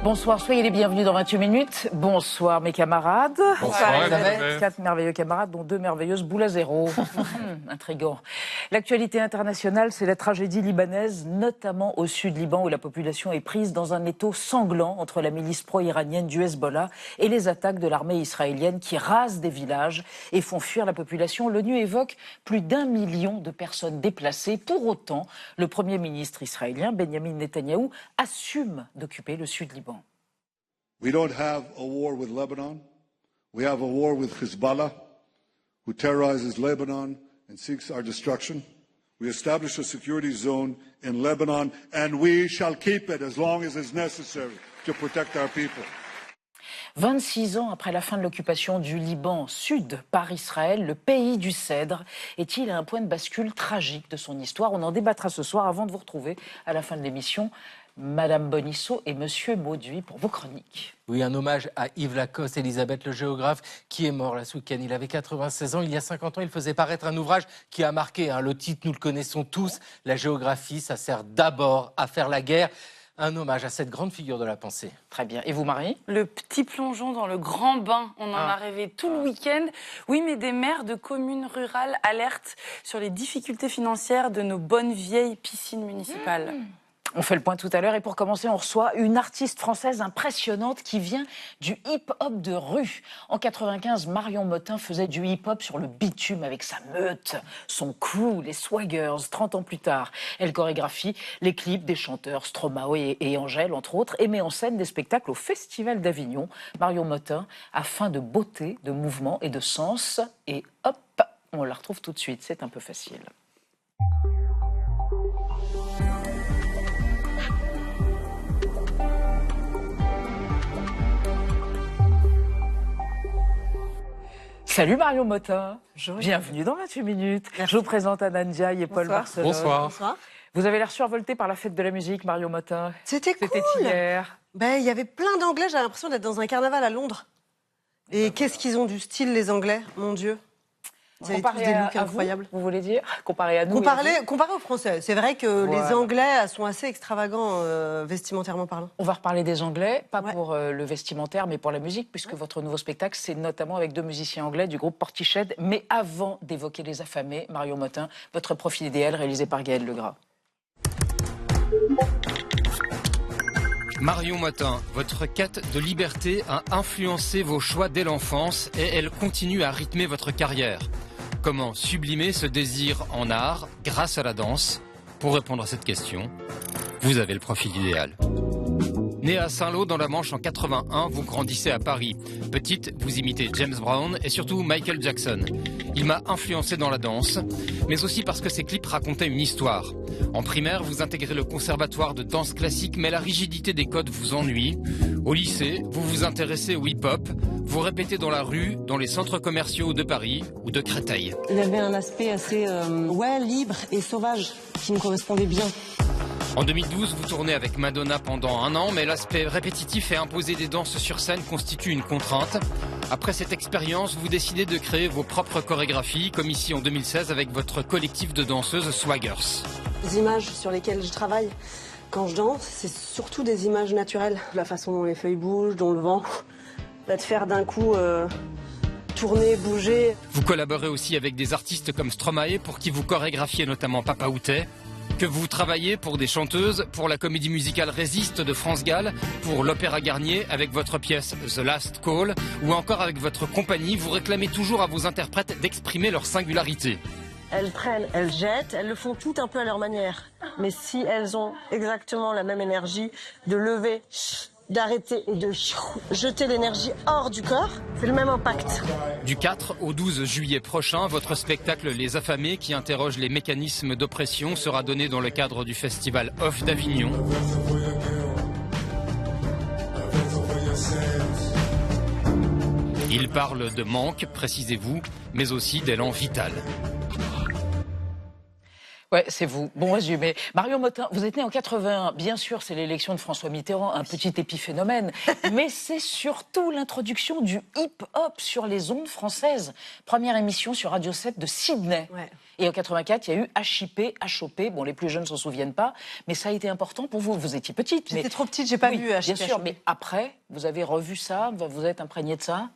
Bonsoir, soyez les bienvenus dans 28 minutes. Bonsoir mes camarades. Bonsoir. Quatre merveilleux camarades, dont deux merveilleuses boules à zéro. Intriguant. L'actualité internationale, c'est la tragédie libanaise, notamment au sud Liban, où la population est prise dans un étau sanglant entre la milice pro-iranienne du Hezbollah et les attaques de l'armée israélienne qui rasent des villages et font fuir la population. L'ONU évoque plus d'1 million de personnes déplacées. Pour autant, le Premier ministre israélien, Benjamin Netanyahou, assume d'occuper le sud Liban. We don't have a war with Lebanon. We have a war with Hezbollah, who terrorizes Lebanon and seeks our destruction. We established a security zone in Lebanon, and we shall keep it as long as is necessary to protect our people. 26 ans après la fin de l'occupation du Liban sud par Israël, le pays du cèdre est-il à un point de bascule tragique de son histoire? On en débattra ce soir avant de vous retrouver à la fin de l'émission. Madame Bonisseau et Monsieur Mauduit pour vos chroniques. Oui, un hommage à Yves Lacoste, Elisabeth le géographe, qui est mort là ce week-end. Il avait 96 ans. Il y a 50 ans, il faisait paraître un ouvrage qui a marqué. Le titre, nous le connaissons tous. La géographie, ça sert d'abord à faire la guerre. Un hommage à cette grande figure de la pensée. Très bien. Et vous, Marie? Le petit plongeon dans le grand bain, on en a rêvé tout le week-end. Oui, mais des maires de communes rurales alertent sur les difficultés financières de nos bonnes vieilles piscines municipales. On fait le point tout à l'heure et pour commencer, on reçoit une artiste française impressionnante qui vient du hip-hop de rue. En 95, Marion Motin faisait du hip-hop sur le bitume avec sa meute, son crew, les Swaggers. 30 ans plus tard, elle chorégraphie les clips des chanteurs Stromae et Angèle, entre autres, et met en scène des spectacles au Festival d'Avignon. Marion Motin a faim de beauté, de mouvement et de sens. Et hop, on la retrouve tout de suite, c'est un peu facile. Salut Marion Motin, bienvenue dans 28 minutes. Merci. Je vous présente Anna Ndiaye et Paul Barcelone. Bonsoir. Vous avez l'air survolté par la fête de la musique, Marion Motin. C'était cool. Hier. Il y avait plein d'Anglais, j'avais l'impression d'être dans un carnaval à Londres. Et qu'est-ce qu'ils ont du style, les Anglais, mon Dieu. Vous avez tous des looks incroyables. Vous voulez dire? Comparé à nous? Comparé aux Français. C'est vrai que les Anglais sont assez extravagants, vestimentairement parlant. On va reparler des Anglais, pas pour le vestimentaire, mais pour la musique, puisque votre nouveau spectacle, c'est notamment avec 2 musiciens anglais du groupe Portiched. Mais avant d'évoquer les affamés, Marion Motin, votre profil idéal réalisé par Gaël Legras. Marion Motin, votre quête de liberté a influencé vos choix dès l'enfance et elle continue à rythmer votre carrière. Comment sublimer ce désir en art grâce à la danse? Pour répondre à cette question, vous avez le profil idéal. Née à Saint-Lô dans la Manche en 81, vous grandissez à Paris. Petite, vous imitez James Brown et surtout Michael Jackson. Il m'a influencé dans la danse, mais aussi parce que ses clips racontaient une histoire. En primaire, vous intégrez le conservatoire de danse classique, mais la rigidité des codes vous ennuie. Au lycée, vous vous intéressez au hip-hop. Vous répétez dans la rue, dans les centres commerciaux de Paris ou de Créteil. Il y avait un aspect assez libre et sauvage qui me correspondait bien. En 2012, vous tournez avec Madonna pendant 1 an, mais l'aspect répétitif et imposer des danses sur scène constitue une contrainte. Après cette expérience, vous décidez de créer vos propres chorégraphies, comme ici en 2016 avec votre collectif de danseuses Swaggers. Les images sur lesquelles je travaille quand je danse, c'est surtout des images naturelles. La façon dont les feuilles bougent, dont le vent va te faire d'un coup tourner, bouger. Vous collaborez aussi avec des artistes comme Stromae pour qui vous chorégraphiez notamment Papa Outé. Que vous travaillez pour des chanteuses, pour la comédie musicale Résiste de France Gall, pour l'Opéra Garnier avec votre pièce The Last Call, ou encore avec votre compagnie, vous réclamez toujours à vos interprètes d'exprimer leur singularité. Elles prennent, elles jettent, elles le font toutes un peu à leur manière. Mais si elles ont exactement la même énergie de lever, d'arrêter et de jeter l'énergie hors du corps, c'est le même impact. Du 4 au 12 juillet prochain, votre spectacle Les Affamés, qui interroge les mécanismes d'oppression, sera donné dans le cadre du festival Off d'Avignon. Il parle de manque, précisez-vous, mais aussi d'élan vital. Ouais, c'est vous. Bon résumé. Marion Motin, vous êtes née en 81. Bien sûr, c'est l'élection de François Mitterrand, un petit épiphénomène. Mais c'est surtout l'introduction du hip-hop sur les ondes françaises. Première émission sur Radio 7 de Sydney. Ouais. Et en 84, il y a eu HIP, HOP. Bon, les plus jeunes ne s'en souviennent pas, mais ça a été important pour vous. Vous étiez petite. J'étais trop petite, j'ai pas vu HIP. Bien sûr, mais après, vous avez revu ça, vous êtes imprégnée de ça?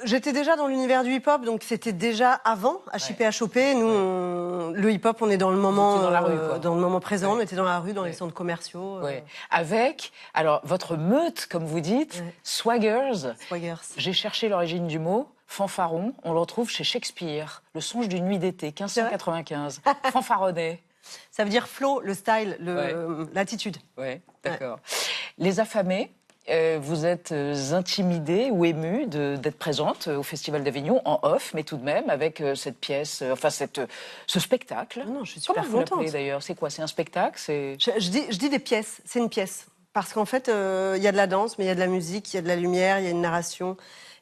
J'étais déjà dans l'univers du hip-hop, donc c'était déjà avant HIP, HOP. Nous, le hip-hop, on est dans le moment, dans la rue, quoi. dans le moment présent. On était dans la rue, dans les centres commerciaux. Avec, alors, votre meute, comme vous dites, Swaggers. Swaggers. J'ai cherché l'origine du mot. Fanfaron, on le retrouve chez Shakespeare. Le songe d'une nuit d'été, 1595. Fanfaronnet. Ça veut dire flow, le style, l'attitude. Oui, d'accord. Les affamés. Vous êtes intimidée ou émue d'être présente au Festival d'Avignon en off, mais tout de même avec cette pièce, ce spectacle. Non, je suis super Comment vous contente. l'appelez d'ailleurs? C'est quoi? C'est un spectacle? Je dis des pièces, c'est une pièce. Parce qu'en fait, il y a de la danse, mais il y a de la musique, il y a de la lumière, il y a une narration,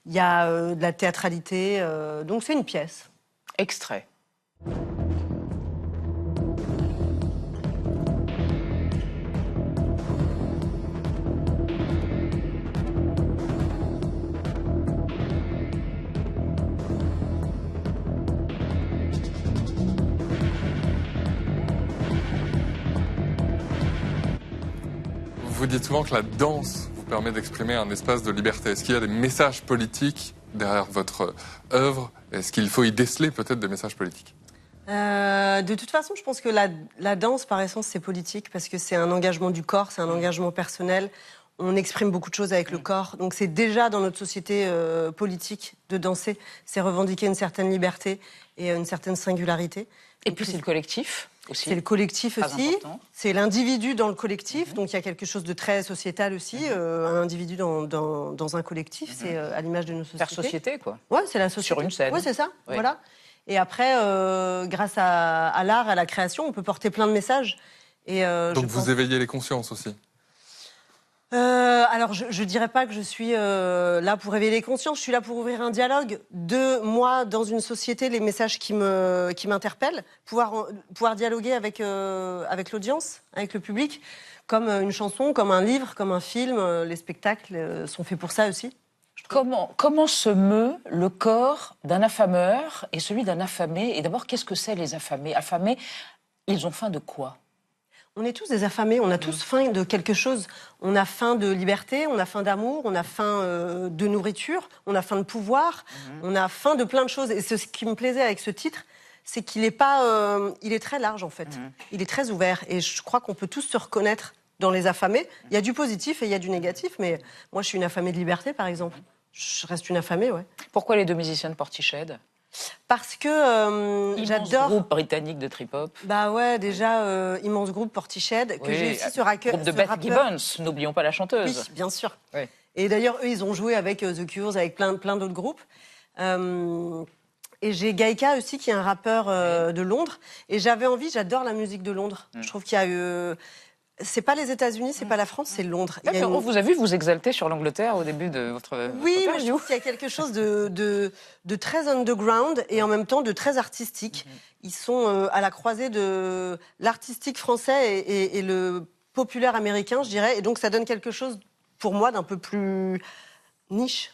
il y a de la théâtralité. Donc c'est une pièce. Extrait. Vous dites souvent que la danse vous permet d'exprimer un espace de liberté. Est-ce qu'il y a des messages politiques derrière votre œuvre? Est-ce qu'il faut y déceler peut-être des messages politiques? De toute façon, je pense que la danse, par essence, c'est politique, parce que c'est un engagement du corps, c'est un engagement personnel. On exprime beaucoup de choses avec le corps. Donc c'est déjà dans notre société politique de danser. C'est revendiquer une certaine liberté et une certaine singularité. Et puis c'est le collectif aussi. C'est le collectif aussi. C'est l'individu dans le collectif. Donc il y a quelque chose de très sociétal aussi. Un individu dans un collectif, c'est à l'image de nos sociétés. Faire société, quoi. Ouais, c'est la société. Sur une scène. Ouais, c'est ça. Ouais. Voilà. Et après, grâce à l'art, à la création, on peut porter plein de messages. Et, Donc vous éveillez les consciences aussi? Alors, je dirais pas que je suis là pour éveiller les consciences. Je suis là pour ouvrir un dialogue de moi dans une société, les messages qui m'interpellent, pouvoir dialoguer avec l'audience, avec le public, comme une chanson, comme un livre, comme un film. Les spectacles sont faits pour ça aussi. Comment se meut le corps d'un affameur et celui d'un affamé? Et d'abord, qu'est-ce que c'est les affamés? Affamés, ils ont faim de quoi? On est tous des affamés, on a tous faim de quelque chose. On a faim de liberté, on a faim d'amour, on a faim de nourriture, on a faim de pouvoir, on a faim de plein de choses. Et ce qui me plaisait avec ce titre, c'est qu'il est pas, il est très large en fait. Il est très ouvert et je crois qu'on peut tous se reconnaître dans les affamés. Il y a du positif et il y a du négatif, mais moi je suis une affamée de liberté par exemple. Je reste une affamée, ouais. Pourquoi les deux musiciens de Portiched? Parce que j'adore. Groupe britannique de trip-hop. Bah ouais, déjà, immense groupe Portiched, que j'ai aussi sur accueil. Groupe de Beth Gibbons, n'oublions pas la chanteuse. Oui, bien sûr. Oui. Et d'ailleurs, eux, ils ont joué avec The Cures, avec plein d'autres groupes. Et j'ai Gaïka aussi, qui est un rappeur de Londres. Et j'adore la musique de Londres. Je trouve qu'il y a eu. C'est pas les États-Unis, c'est pas la France, c'est Londres. On vous a vu vous exalter sur l'Angleterre au début de votre. Oui, mais je trouve qu'il y a quelque chose de très underground et en même temps de très artistique. Ils sont à la croisée de l'artistique français et le populaire américain, je dirais. Et donc ça donne quelque chose, pour moi, d'un peu plus niche.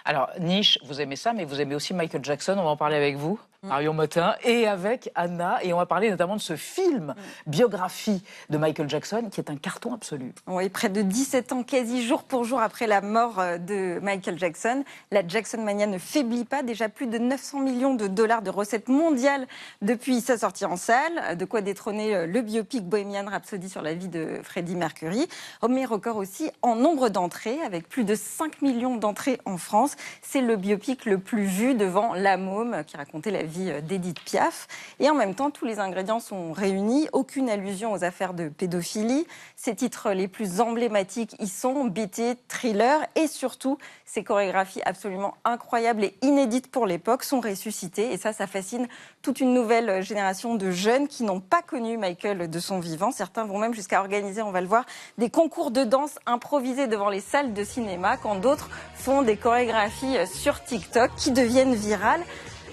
Alors, niche, vous aimez ça, mais vous aimez aussi Michael Jackson. On va en parler avec vous, Marion Motin, et avec Anna. Et on va parler notamment de ce film, biographie de Michael Jackson, qui est un carton absolu. Oui, près de 17 ans, quasi jour pour jour après la mort de Michael Jackson. La Jackson Mania ne faiblit pas. Déjà plus de 900 millions de dollars de recettes mondiales depuis sa sortie en salle. De quoi détrôner le biopic Bohemian Rhapsody sur la vie de Freddie Mercury. Mais record aussi en nombre d'entrées, avec plus de 5 millions d'entrées en France. C'est le biopic le plus vu devant La Môme, qui racontait la vie d'Edith Piaf. Et en même temps, tous les ingrédients sont réunis. Aucune allusion aux affaires de pédophilie. Ses titres les plus emblématiques y sont Beat It, Thriller. Et surtout, ses chorégraphies absolument incroyables et inédites pour l'époque sont ressuscitées. Et ça fascine toute une nouvelle génération de jeunes qui n'ont pas connu Michael de son vivant. Certains vont même jusqu'à organiser, on va le voir, des concours de danse improvisés devant les salles de cinéma, quand d'autres font des chorégraphies sur TikTok qui deviennent virales.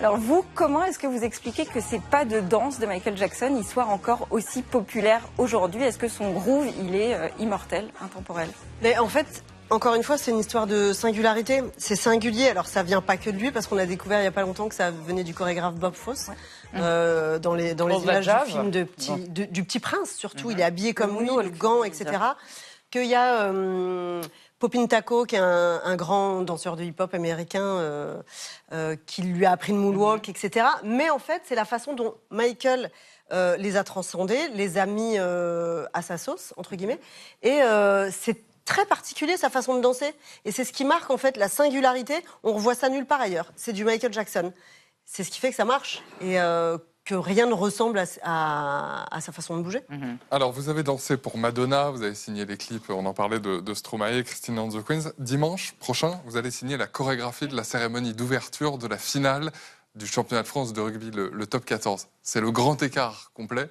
Alors vous, comment est-ce que vous expliquez que ces pas de danse de Michael Jackson, il soit encore aussi populaire aujourd'hui? Est-ce que son groove, il est immortel, intemporel? Mais en fait, Encore une fois, c'est une histoire de singularité. C'est singulier. Alors, ça vient pas que de lui, parce qu'on a découvert il y a pas longtemps que ça venait du chorégraphe Bob Fosse. Dans les images du film du Petit Prince, surtout. Il est habillé comme lui, le gant, etc. Qu'il y a Popin Taco, qui est un grand danseur de hip-hop américain, qui lui a appris le moonwalk, etc. Mais en fait, c'est la façon dont Michael les a transcendés, les a mis à sa sauce, entre guillemets. Et c'est très particulier, sa façon de danser. Et c'est ce qui marque, en fait, la singularité. On revoit ça nulle part ailleurs. C'est du Michael Jackson. C'est ce qui fait que ça marche. Et que rien ne ressemble à sa façon de bouger. Alors, vous avez dansé pour Madonna, vous avez signé les clips, on en parlait de Stromae, Christine and the Queens. Dimanche prochain, vous allez signer la chorégraphie de la cérémonie d'ouverture de la finale du championnat de France de rugby, le top 14. C'est le grand écart complet.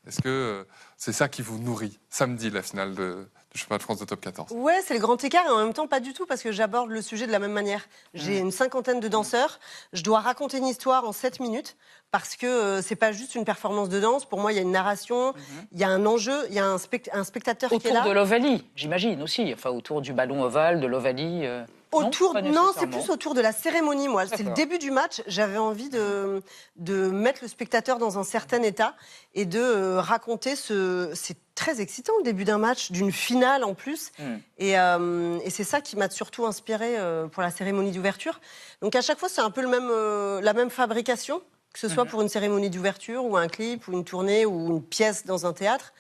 Est-ce que c'est ça qui vous nourrit? Samedi, la finale du championnat de France de top 14. Ouais, c'est le grand écart et en même temps pas du tout parce que j'aborde le sujet de la même manière. J'ai une 50aine de danseurs, je dois raconter une histoire en 7 minutes parce que c'est pas juste une performance de danse. Pour moi, il y a une narration, il y a un enjeu, il y a un spectateur qui est là. Autour de l'ovalie, j'imagine aussi, enfin autour du ballon ovale, de l'ovalie. Non, c'est plus autour de la cérémonie, moi. C'est le début du match. J'avais envie de mettre le spectateur dans un certain état et de raconter c'est très excitant, le début d'un match, d'une finale en plus. Et c'est ça qui m'a surtout inspiré pour la cérémonie d'ouverture. Donc à chaque fois, c'est un peu la même fabrication, que ce soit pour une cérémonie d'ouverture ou un clip ou une tournée ou une pièce dans un théâtre.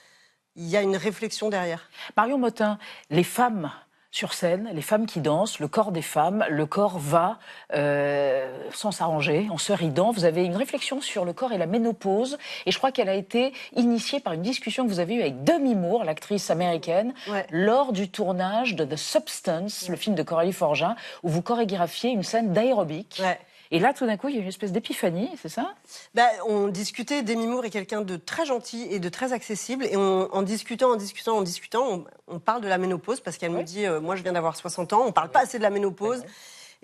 Il y a une réflexion derrière. Marion Mottin, les femmes sur scène, les femmes qui dansent, le corps des femmes, le corps va sans s'arranger, en se ridant. Vous avez une réflexion sur le corps et la ménopause, et je crois qu'elle a été initiée par une discussion que vous avez eue avec Demi Moore, l'actrice américaine, lors du tournage de The Substance, le film de Coralie Forgin, où vous chorégraphiez une scène d'aérobic. Et là, tout d'un coup, il y a une espèce d'épiphanie, c'est ça? On discutait, Demi Moore est quelqu'un de très gentil et de très accessible. Et en discutant, on parle de la ménopause, parce qu'elle me dit, moi je viens d'avoir 60 ans, on ne parle pas assez de la ménopause.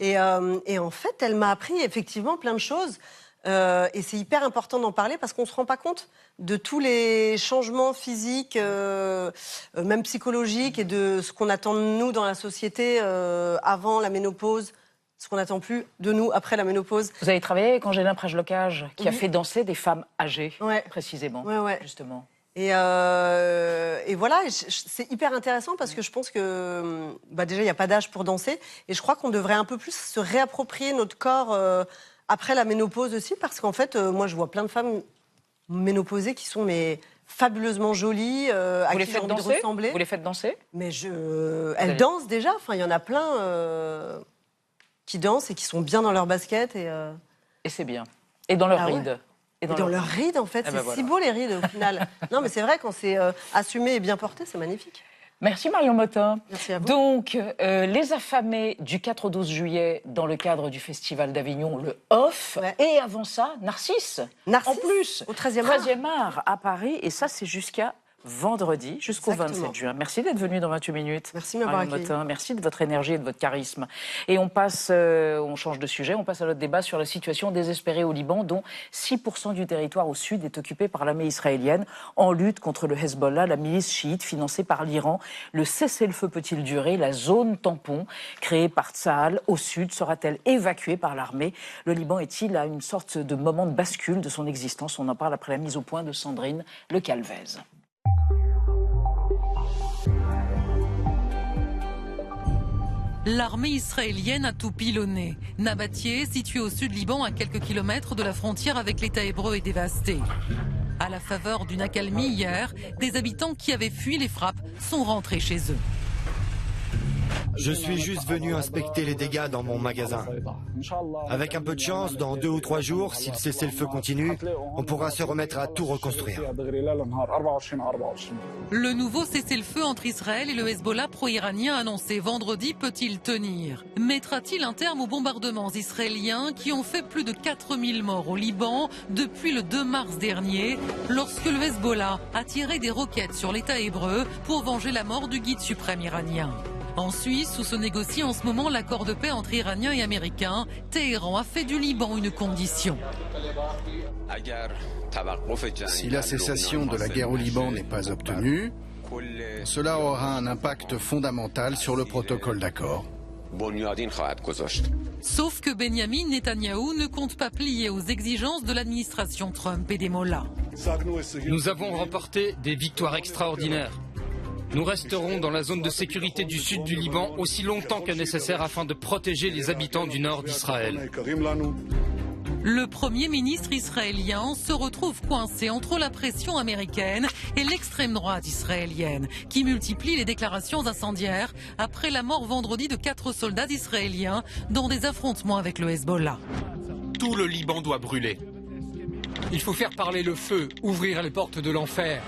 Et en fait, elle m'a appris effectivement plein de choses. Et c'est hyper important d'en parler, parce qu'on ne se rend pas compte de tous les changements physiques, même psychologiques, et de ce qu'on attend de nous dans la société avant la ménopause. Ce qu'on n'attend plus de nous après la ménopause. Vous avez travaillé avec Angélin Prège-Locage, qui a fait danser des femmes âgées, précisément, justement. Et voilà, c'est hyper intéressant parce que je pense que déjà, il n'y a pas d'âge pour danser. Et je crois qu'on devrait un peu plus se réapproprier notre corps après la ménopause aussi, parce qu'en fait, moi, je vois plein de femmes ménopausées qui sont fabuleusement jolies, à qui j'ai envie de ressembler. Vous les faites danser? Mais elles dansent déjà. Enfin, il y en a plein qui dansent et qui sont bien dans leur basket. Et c'est bien. Et dans leur ride. Et dans leur ride, en fait. C'est si beau, les rides, au final. Non, mais c'est vrai, quand c'est assumé et bien porté, c'est magnifique. Merci Marion Mottin. Merci à vous. Donc, les affamés du 4 au 12 juillet dans le cadre du Festival d'Avignon, le OFF. Et avant ça, Narcisse. En plus, au 13e art à Paris. Et ça, c'est jusqu'à vendredi, jusqu'au 27 juin. Merci d'être venu dans 28 minutes. Merci de m'avoir accueilli. Merci de votre énergie et de votre charisme. Et on change de sujet, on passe à notre débat sur la situation désespérée au Liban, dont 6% du territoire au sud est occupé par l'armée israélienne en lutte contre le Hezbollah, la milice chiite financée par l'Iran. Le cessez-le-feu peut-il durer? La zone tampon créée par Tsahal au sud sera-t-elle évacuée par l'armée? Le Liban est-il à une sorte de moment de bascule de son existence? On en parle après la mise au point de Sandrine Le Calvez. L'armée israélienne a tout pilonné. Nabatieh, situé au sud Liban à quelques kilomètres de la frontière avec l'État hébreu, est dévasté. À la faveur d'une accalmie hier, des habitants qui avaient fui les frappes sont rentrés chez eux. Je suis juste venu inspecter les dégâts dans mon magasin. Avec un peu de chance, dans 2 ou 3 jours, si le cessez-le-feu continue, on pourra se remettre à tout reconstruire. Le nouveau cessez-le-feu entre Israël et le Hezbollah pro-iranien annoncé vendredi peut-il tenir? Mettra-t-il un terme aux bombardements israéliens qui ont fait plus de 4000 morts au Liban depuis le 2 mars dernier, lorsque le Hezbollah a tiré des roquettes sur l'État hébreu pour venger la mort du guide suprême iranien? En Suisse, où se négocie en ce moment l'accord de paix entre Iraniens et Américains, Téhéran a fait du Liban une condition. Si la cessation de la guerre au Liban n'est pas obtenue, Cela aura un impact fondamental sur le protocole d'accord. Sauf que Benyamin Netanyahou ne compte pas plier aux exigences de l'administration Trump et des mollahs. Nous avons remporté des victoires extraordinaires. Nous resterons dans la zone de sécurité du sud du Liban aussi longtemps que nécessaire afin de protéger les habitants du nord d'Israël. Le Premier ministre israélien se retrouve coincé entre la pression américaine et l'extrême droite israélienne, qui multiplie les déclarations incendiaires après la mort vendredi de 4 soldats israéliens dans des affrontements avec le Hezbollah. Tout le Liban doit brûler. Il faut faire parler le feu, ouvrir les portes de l'enfer.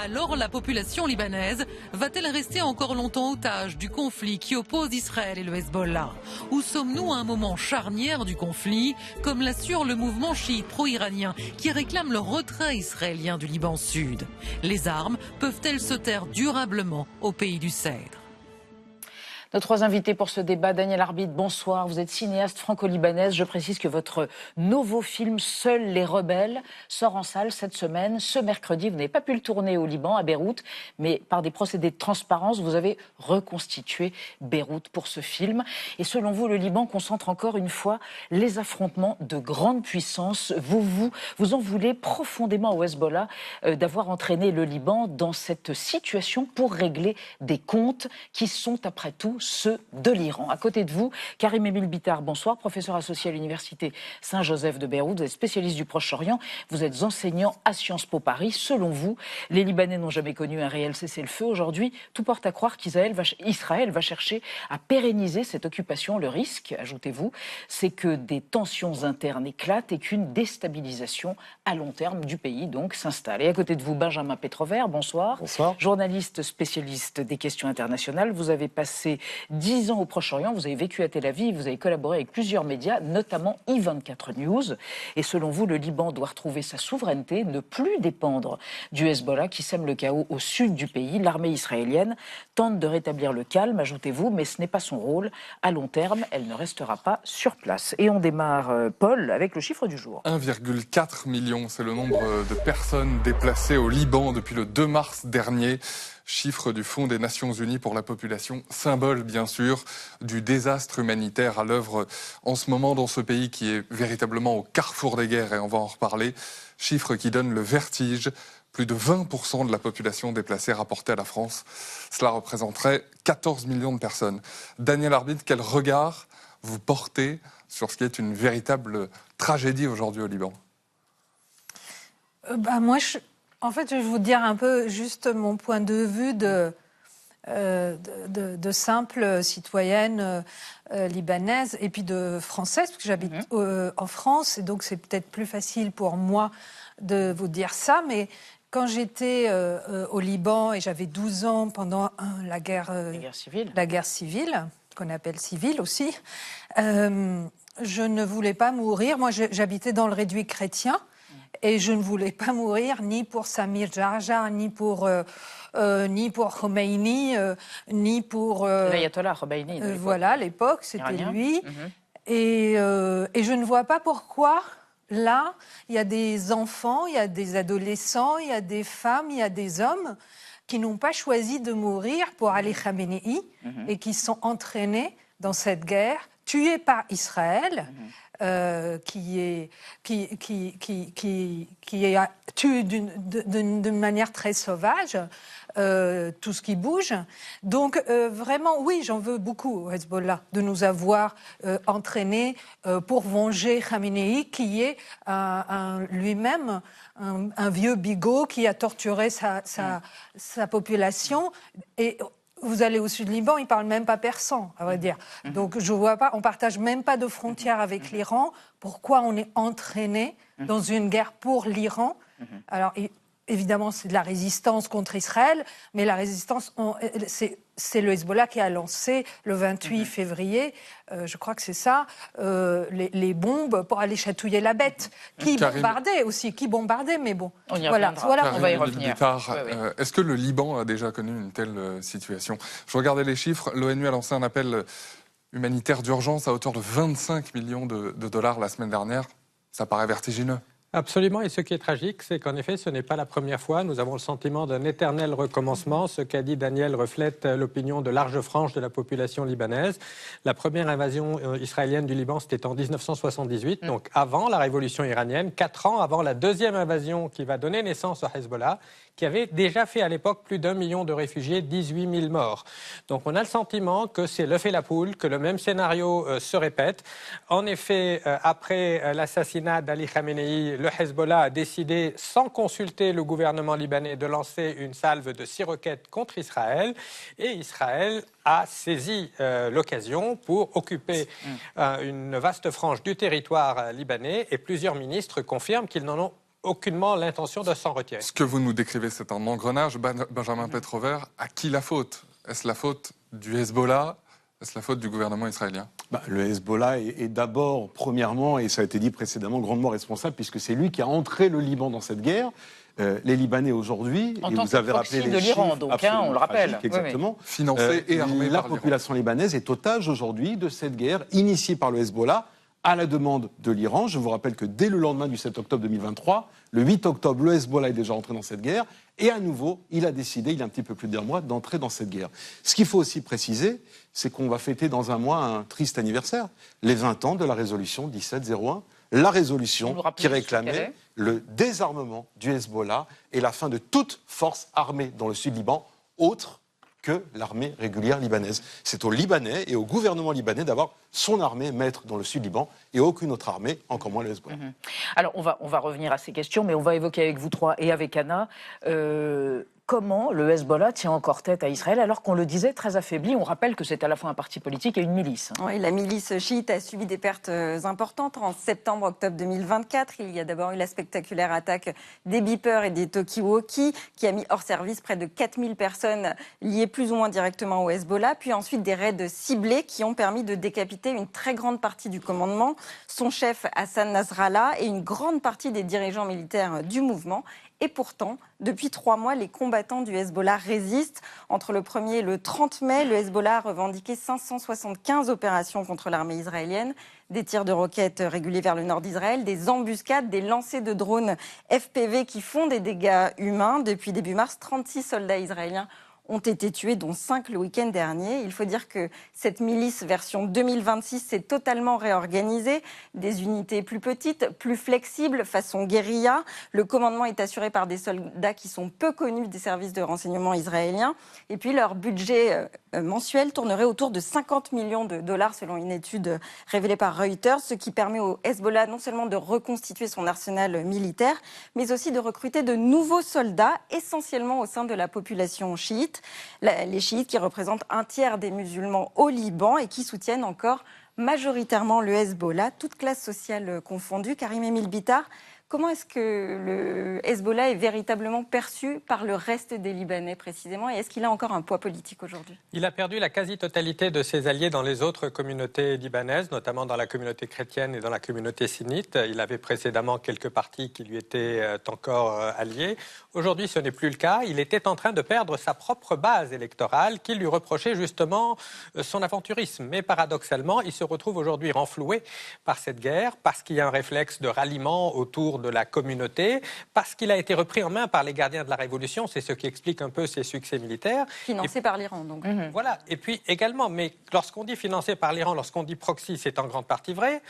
Alors la population libanaise va-t-elle rester encore longtemps otage du conflit qui oppose Israël et le Hezbollah? Ou sommes-nous à un moment charnière du conflit, comme l'assure le mouvement chiite pro-iranien qui réclame le retrait israélien du Liban Sud? Les armes peuvent-elles se taire durablement au pays du Cèdre? Nos trois invités pour ce débat, Danielle Arbit, bonsoir. Vous êtes cinéaste franco-libanaise. Je précise que votre nouveau film Seuls les rebelles sort en salle cette semaine. Ce mercredi, vous n'avez pas pu le tourner au Liban, à Beyrouth, mais par des procédés de transparence, vous avez reconstitué Beyrouth pour ce film. Et selon vous, le Liban concentre encore une fois les affrontements de grandes puissances. Vous en voulez profondément au Hezbollah d'avoir entraîné le Liban dans cette situation pour régler des comptes qui sont après tout ceux de l'Iran. À côté de vous, Karim Emile Bitar, bonsoir, professeur associé à l'université Saint-Joseph de Beyrouth, vous êtes spécialiste du Proche-Orient, vous êtes enseignant à Sciences Po Paris. Selon vous, les Libanais n'ont jamais connu un réel cessez-le-feu. Aujourd'hui, tout porte à croire qu'Israël va chercher à pérenniser cette occupation. Le risque, ajoutez-vous, c'est que des tensions internes éclatent et qu'une déstabilisation à long terme du pays donc s'installe. Et à côté de vous, Benjamin Petrover, bonsoir. Bonsoir. Journaliste spécialiste des questions internationales, vous avez passé 10 ans au Proche-Orient, vous avez vécu à Tel Aviv, vous avez collaboré avec plusieurs médias, notamment I24 News. Et selon vous, le Liban doit retrouver sa souveraineté, ne plus dépendre du Hezbollah qui sème le chaos au sud du pays. L'armée israélienne tente de rétablir le calme, ajoutez-vous, mais ce n'est pas son rôle. À long terme, elle ne restera pas sur place. Et on démarre, Paul, avec le chiffre du jour. 1,4 million, c'est le nombre de personnes déplacées au Liban depuis le 2 mars dernier. Chiffre du Fonds des Nations Unies pour la population, symbole bien sûr du désastre humanitaire à l'œuvre en ce moment dans ce pays qui est véritablement au carrefour des guerres et on va en reparler. Chiffre qui donne le vertige, plus de 20% de la population déplacée rapportée à la France. Cela représenterait 14 millions de personnes. Danielle Arbit, quel regard vous portez sur ce qui est une véritable tragédie aujourd'hui au Liban? En fait, je vais vous dire un peu juste mon point de vue de simple citoyenne libanaise et puis de française, parce que j'habite en France, et donc c'est peut-être plus facile pour moi de vous dire ça, mais quand j'étais au Liban et j'avais 12 ans pendant la guerre civile, qu'on appelle civile aussi, je ne voulais pas mourir. Moi, j'habitais dans le réduit chrétien. Et je ne voulais pas mourir ni pour Samir Jarjar, ni pour Khomeini, ni pour... l'ayatollah Khomeini. Voilà, à l'époque, c'était lui. Et je ne vois pas pourquoi, là, il y a des enfants, il y a des adolescents, il y a des femmes, il y a des hommes qui n'ont pas choisi de mourir pour Ali Khamenei et qui sont entraînés dans cette guerre, tués par Israël. Qui a tué d'une manière très sauvage tout ce qui bouge. Donc vraiment, oui, j'en veux beaucoup au Hezbollah de nous avoir entraînés pour venger Khamenei, qui est lui-même un vieux bigot qui a torturé sa population. Et vous allez au sud du Liban, ils ne parlent même pas persan, à vrai dire. Donc je ne vois pas, on ne partage même pas de frontières avec l'Iran. Pourquoi on est entraîné dans une guerre pour l'Iran? Alors évidemment, c'est de la résistance contre Israël, mais la résistance, c'est le Hezbollah qui a lancé le 28 février, je crois que c'est ça, les bombes pour aller chatouiller la bête. Qui bombardait, mais bon. On y reviendra. On va y revenir. Est-ce que le Liban a déjà connu une telle situation? Je regardais les chiffres, l'ONU a lancé un appel humanitaire d'urgence à hauteur de 25 millions de dollars la semaine dernière. Ça paraît vertigineux. Absolument, et ce qui est tragique, c'est qu'en effet, ce n'est pas la première fois. Nous avons le sentiment d'un éternel recommencement. Ce qu'a dit Daniel reflète l'opinion de larges franges de la population libanaise. La première invasion israélienne du Liban, c'était en 1978, donc avant la révolution iranienne, 4 ans avant la deuxième invasion qui va donner naissance au Hezbollah, qui avait déjà fait à l'époque plus d'1 million de réfugiés, 18 000 morts. Donc on a le sentiment que c'est l'œuf et la poule, que le même scénario se répète. En effet, après l'assassinat d'Ali Khamenei, le Hezbollah a décidé, sans consulter le gouvernement libanais, de lancer une salve de 6 roquettes contre Israël. Et Israël a saisi l'occasion pour occuper une vaste frange du territoire libanais. Et plusieurs ministres confirment qu'ils n'en ont aucunement l'intention de s'en retirer. Ce que vous nous décrivez, c'est un engrenage. Benjamin Petrover, à qui la faute? Est-ce la faute du Hezbollah? Est-ce la faute du gouvernement israélien? Le Hezbollah est d'abord, premièrement, et ça a été dit précédemment, grandement responsable, puisque c'est lui qui a entré le Liban dans cette guerre. Les Libanais aujourd'hui, et vous avez rappelé les de l'Iran, donc on le rappelle. Exactement. Oui. Financé et armé la par population libanaise est otage aujourd'hui de cette guerre initiée par le Hezbollah à la demande de l'Iran. Je vous rappelle que dès le lendemain du 7 octobre 2023, le 8 octobre, le Hezbollah est déjà entré dans cette guerre. Et à nouveau, il a décidé, il y a un petit peu plus d'1 mois, d'entrer dans cette guerre. Ce qu'il faut aussi préciser, c'est qu'on va fêter dans 1 mois un triste anniversaire, les 20 ans de la résolution 1701, la résolution qui réclamait le désarmement du Hezbollah et la fin de toute force armée dans le sud Liban, autre que l'armée régulière libanaise. C'est aux Libanais et au gouvernement libanais d'avoir son armée maître dans le sud Liban et aucune autre armée, encore moins le Hezbollah. Alors, on va revenir à ces questions, mais on va évoquer avec vous trois et avec Anna comment le Hezbollah tient encore tête à Israël alors qu'on le disait très affaibli. On rappelle que c'est à la fois un parti politique et une milice. Oui, la milice chiite a subi des pertes importantes. En septembre-octobre 2024, il y a d'abord eu la spectaculaire attaque des beepers et des talkie-walkie qui a mis hors service près de 4000 personnes liées plus ou moins directement au Hezbollah. Puis ensuite des raids ciblés qui ont permis de décapiter une très grande partie du commandement, son chef Hassan Nasrallah et une grande partie des dirigeants militaires du mouvement. Et pourtant, depuis 3 mois, les combattants du Hezbollah résistent. Entre le 1er et le 30 mai, le Hezbollah a revendiqué 575 opérations contre l'armée israélienne, des tirs de roquettes réguliers vers le nord d'Israël, des embuscades, des lancers de drones FPV qui font des dégâts humains. Depuis début mars, 36 soldats israéliens ont été tués, dont 5 le week-end dernier. Il faut dire que cette milice version 2026 s'est totalement réorganisée. Des unités plus petites, plus flexibles, façon guérilla. Le commandement est assuré par des soldats qui sont peu connus des services de renseignement israéliens. Et puis leur budget mensuel tournerait autour de 50 millions de dollars selon une étude révélée par Reuters, ce qui permet au Hezbollah non seulement de reconstituer son arsenal militaire, mais aussi de recruter de nouveaux soldats, essentiellement au sein de la population chiite. Les chiites qui représentent 1/3 des musulmans au Liban et qui soutiennent encore majoritairement le Hezbollah, toutes classes sociales confondues. Karim Emile Bitar, comment est-ce que le Hezbollah est véritablement perçu par le reste des Libanais précisément et est-ce qu'il a encore un poids politique aujourd'hui? Il a perdu la quasi-totalité de ses alliés dans les autres communautés libanaises, notamment dans la communauté chrétienne et dans la communauté sunnite. Il avait précédemment quelques partis qui lui étaient encore alliés. Aujourd'hui, ce n'est plus le cas. Il était en train de perdre sa propre base électorale qui lui reprochait justement son aventurisme. Mais paradoxalement, il se retrouve aujourd'hui renfloué par cette guerre parce qu'il y a un réflexe de ralliement autour de la communauté, parce qu'il a été repris en main par les gardiens de la Révolution. C'est ce qui explique un peu ses succès militaires. Financé par l'Iran, donc. Voilà. Et puis également, mais lorsqu'on dit financé par l'Iran, lorsqu'on dit proxy, c'est en grande partie vrai.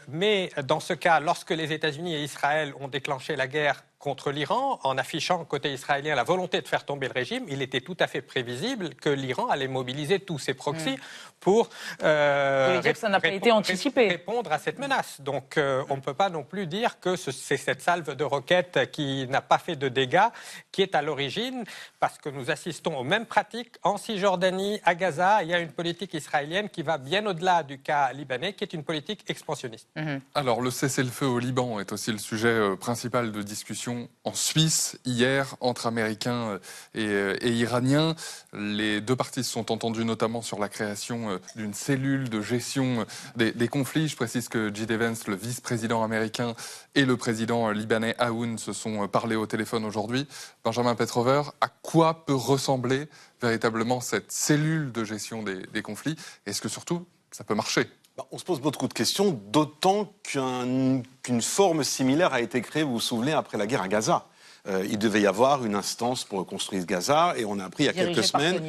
Mais dans ce cas, lorsque les États-Unis et Israël ont déclenché la guerre contre l'Iran, en affichant côté israélien la volonté de faire tomber le régime, il était tout à fait prévisible que l'Iran allait mobiliser tous ses proxys pour ça n'a pas été anticipé. Répondre à cette menace. Donc on ne peut pas non plus dire que c'est cette salve de roquettes qui n'a pas fait de dégâts qui est à l'origine, parce que nous assistons aux mêmes pratiques en Cisjordanie, à Gaza. Il y a une politique israélienne qui va bien au-delà du cas libanais, qui est une politique expansionniste. Alors le cessez-le-feu au Liban est aussi le sujet principal de discussion en Suisse hier entre Américains et Iraniens. Les deux parties se sont entendues notamment sur la création d'une cellule de gestion des conflits. Je précise que J.D. Vance, le vice-président américain, et le président libanais Aoun se sont parlé au téléphone aujourd'hui. Benjamin Petrover, à quoi peut ressembler véritablement cette cellule de gestion des conflits? Est-ce que surtout ça peut marcher? On se pose beaucoup de questions, d'autant qu'une forme similaire a été créée, vous vous souvenez, après la guerre à Gaza. Il devait y avoir une instance pour reconstruire Gaza, et on a appris il y a quelques semaines,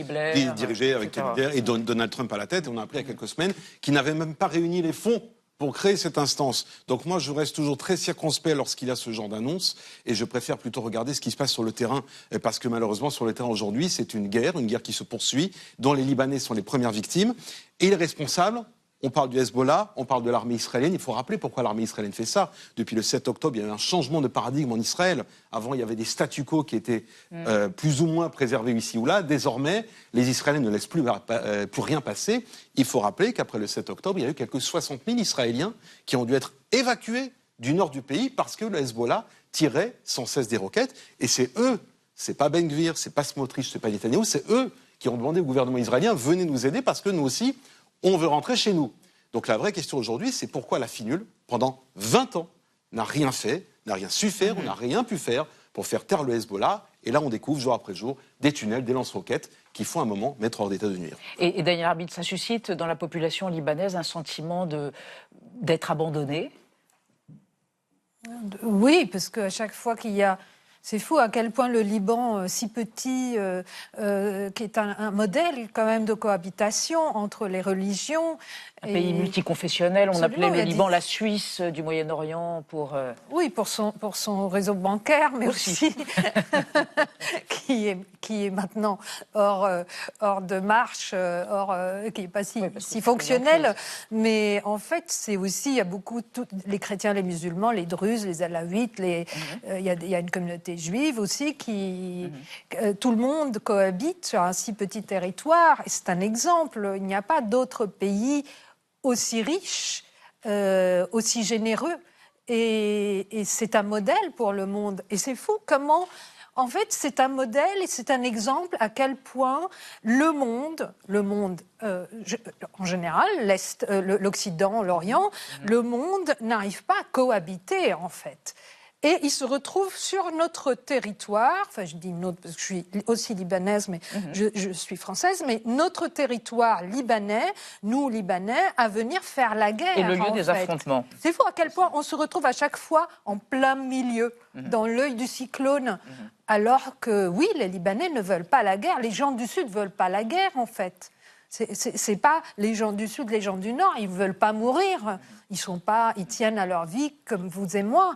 dirigée avec Tony Blair et Donald Trump à la tête, et on a appris il y a quelques semaines qu'ils n'avaient même pas réuni les fonds pour créer cette instance. Donc moi, je reste toujours très circonspect lorsqu'il y a ce genre d'annonce, et je préfère plutôt regarder ce qui se passe sur le terrain, parce que malheureusement, sur le terrain aujourd'hui, c'est une guerre qui se poursuit, dont les Libanais sont les premières victimes, et les responsables. On parle du Hezbollah, on parle de l'armée israélienne. Il faut rappeler pourquoi l'armée israélienne fait ça. Depuis le 7 octobre, il y a eu un changement de paradigme en Israël. Avant, il y avait des statu quo qui étaient plus ou moins préservés ici ou là. Désormais, les Israéliens ne laissent plus rien passer. Il faut rappeler qu'après le 7 octobre, il y a eu quelques 60 000 Israéliens qui ont dû être évacués du nord du pays parce que le Hezbollah tirait sans cesse des roquettes. Et c'est eux, c'est pas Ben Gvir, c'est pas Smotrich, c'est pas Netanyahou, c'est eux qui ont demandé au gouvernement israélien « venez nous aider parce que nous aussi, on veut rentrer chez nous ». Donc la vraie question aujourd'hui, c'est pourquoi la FINUL, pendant 20 ans, n'a rien fait, n'a rien su faire, on n'a rien pu faire pour faire taire le Hezbollah. Et là, on découvre jour après jour des tunnels, des lance-roquettes qui font un moment mettre hors d'état de nuire. Et Daniel Arbit, ça suscite dans la population libanaise un sentiment d'être abandonné? Oui, parce qu'à chaque fois qu'il y a... C'est fou à quel point le Liban, si petit, qui est un modèle quand même de cohabitation entre les religions. Un pays multiconfessionnel, on appelait le Liban la Suisse du Moyen-Orient pour... Oui, pour son réseau bancaire, mais aussi qui est maintenant hors de marche, qui n'est pas si fonctionnel. Mais en fait, c'est aussi, il y a beaucoup, les chrétiens, les musulmans, les druzes, les alaouites, il y a une communauté juive aussi tout le monde cohabite sur un si petit territoire. Et c'est un exemple. Il n'y a pas d'autre pays aussi riche, aussi généreux. Et c'est un modèle pour le monde. Et c'est fou comment, en fait, c'est un modèle et c'est un exemple à quel point le monde en général, l'Occident, l'Orient, le monde n'arrive pas à cohabiter, en fait. Et il se retrouve sur notre territoire, enfin je dis notre parce que je suis aussi libanaise, mais je suis française, mais notre territoire libanais, nous Libanais, à venir faire la guerre. Et le lieu des affrontements. C'est fou à quel point on se retrouve à chaque fois en plein milieu, dans l'œil du cyclone, alors que oui, les Libanais ne veulent pas la guerre, les gens du Sud ne veulent pas la guerre en fait. C'est pas les gens du Sud, les gens du Nord, ils ne veulent pas mourir, ils tiennent à leur vie comme vous et moi.